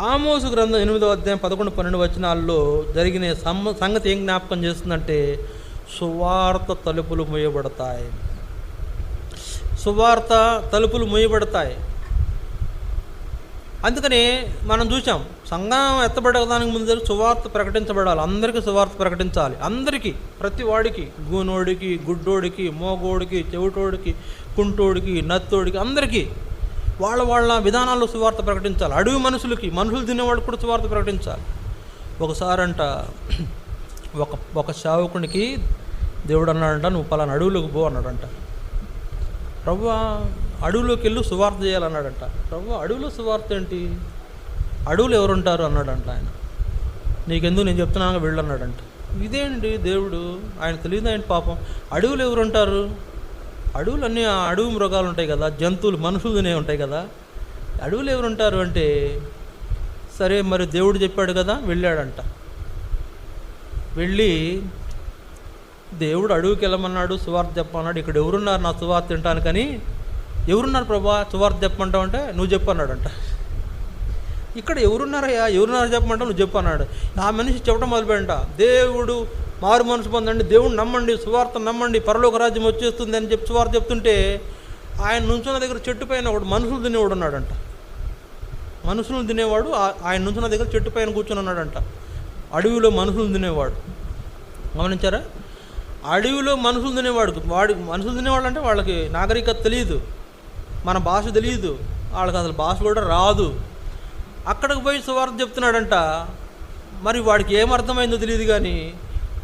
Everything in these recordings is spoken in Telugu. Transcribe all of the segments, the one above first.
ఆమోసు గ్రంథం 8వ అధ్యాయం 11, 12 వచనాల్లో జరిగిన సంగతి ఏం జ్ఞాపకం చేస్తుందంటే సువార్త తలుపులు మూయబడతాయి. సువార్త తలుపులు మూయబడతాయి. అందుకని మనం చూసాం, సంఘం ఎత్తబడడానికి ముందు సువార్త ప్రకటించబడాలి. అందరికీ సువార్త ప్రకటించాలి. అందరికీ, ప్రతి వాడికి, గూనోడికి, గుడ్డోడికి, మోగోడికి, చెవిటోడికి, కుంటోడికి, నత్తోడికి, అందరికీ వాళ్ళ విధానాల్లో సువార్త ప్రకటించాలి. అడవి మనుషులు తినేవాడికి కూడా సువార్త ప్రకటించాలి. ఒకసారంట ఒక సేవకునికి దేవుడు అన్నాడంట, నువ్వు పలానా అడవులోకి పో అన్నాడంట. ప్రభువా, అడవులోకి వెళ్ళి సువార్త చేయాలన్నాడంట. ప్రభువా, అడవిలో సువార్త ఏంటి? అడవులు ఎవరుంటారు అన్నాడంట ఆయన. నీకెందుకు, నేను చెప్తున్నాను వెళ్ళు అన్నాడంట. ఇదేంటి దేవుడు, ఆయన తెలియదు ఏంటి పాపం. అడవులు ఎవరుంటారు? అడవులు అన్నీ అడవి మృగాలు ఉంటాయి కదా, జంతువులు, మనుషులు తినే ఉంటాయి కదా, అడవులు ఎవరుంటారు అంటే, సరే మరి దేవుడు చెప్పాడు కదా, వెళ్ళాడంట. వెళ్ళి దేవుడు అడవికి వెళ్ళమన్నాడు, సువార్త చెప్పమన్నాడు. ఇక్కడ ఎవరున్నారు నా సువార్త తింటానికని? ఎవరున్నారు ప్రభా సువార్త చెప్పమంటావు అంటే, నువ్వు చెప్పన్నాడంట. ఇక్కడ ఎవరున్నారయ్యా, ఎవరున్నారు చెప్పమంటావు, నువ్వు చెప్పన్నాడు. ఆ మనిషి చెప్పడం మొదలుపెట్టంట, దేవుడు మారు మనసు పొందండి, దేవుడు నమ్మండి, సువార్త నమ్మండి, పరలోక రాజ్యం వచ్చేస్తుంది అని చెప్పి సువార్త చెప్తుంటే, ఆయన నుంచున్న దగ్గర చెట్టు పైన ఒకడు మనుషులు తినేవాడు ఉన్నాడంట. మనుషులు తినేవాడు ఆయన నుంచున్న దగ్గర చెట్టు పైన కూర్చొని ఉన్నాడంట. అడవిలో మనుషులు తినేవాడు. గమనించారా? అడవిలో మనుషులు తినేవాడు. మనుషులు తినేవాడు అంటే వాళ్ళకి నాగరికత తెలియదు, మన భాష తెలియదు, వాళ్ళకి అసలు భాష కూడా రాదు. అక్కడికి పోయి సువార్త చెప్తున్నాడంట. మరి వాడికి ఏమర్థమైందో తెలియదు, కానీ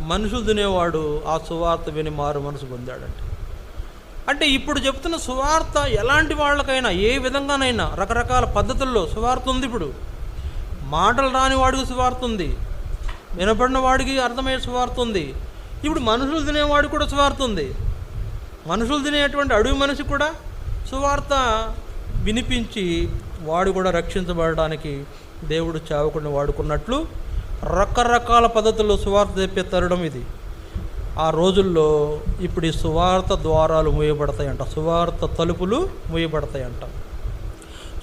మనుషులు తినేవాడు ఆ సువార్త విని మారు మనసు పొందాడంట. అంటే ఇప్పుడు చెప్తున్న సువార్త ఎలాంటి వాళ్ళకైనా, ఏ విధంగానైనా, రకరకాల పద్ధతుల్లో సువార్త ఉంది. ఇప్పుడు మాటలు రాని వాడికి సువార్త ఉంది, వినపడిన వాడికి అర్థమయ్యే సువార్త ఉంది. ఇప్పుడు మనుషులు తినేవాడు కూడా సువార్త ఉంది. మనుషులు తినేటువంటి అడవి మనిషి కూడా సువార్త వినిపించి వాడు కూడా రక్షించబడడానికి దేవుడు సేవకుడిని వాడుకున్నట్లు రకరకాల పద్ధతుల్లో సువార్త చెప్పే తరడం ఇది. ఆ రోజుల్లో ఇప్పుడు ఈ సువార్త ద్వారాలు మూయబడతాయంట, సువార్త తలుపులు మూయబడతాయంట.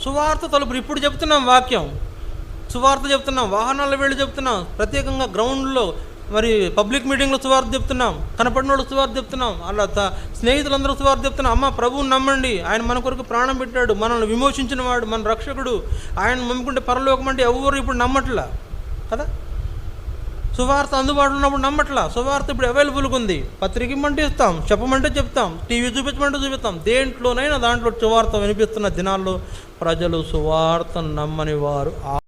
సువార్త తలుపులు ఇప్పుడు చెప్తున్నాం, వాక్యం సువార్త చెప్తున్నాం, వాహనాల్లో వెళ్ళి చెప్తున్నాం, ప్రత్యేకంగా గ్రౌండ్లో మరి పబ్లిక్ మీటింగ్లో సువార్త చెప్తున్నాం, కనపడిన వాళ్ళు సువార్త చెప్తున్నాం, అలా స్నేహితులందరూ సువార్త చెప్తున్నాం. అమ్మ, ప్రభువుని నమ్మండి, ఆయన మన కొరకు ప్రాణం పెట్టాడు, మనల్ని విమోచించిన వాడు, మన రక్షకుడు, ఆయన నమ్ముకుంటే పరలోకం అంటే ఎవరు ఇప్పుడు నమ్మట్లా కదా. సువార్త అందుబాటులో ఉన్నప్పుడు నమ్మట్లా. సువార్త ఇప్పుడు అవైలబుల్గా ఉంది. పత్రిక ఇమ్మంటే ఇస్తాం, చెప్పమంటే చెప్తాం, టీవీ చూపించమంటే చూపిస్తాం, దేంట్లోనైనా దాంట్లో సువార్త వినిపిస్తున్న దినాల్లో ప్రజలు సువార్త నమ్మని వారు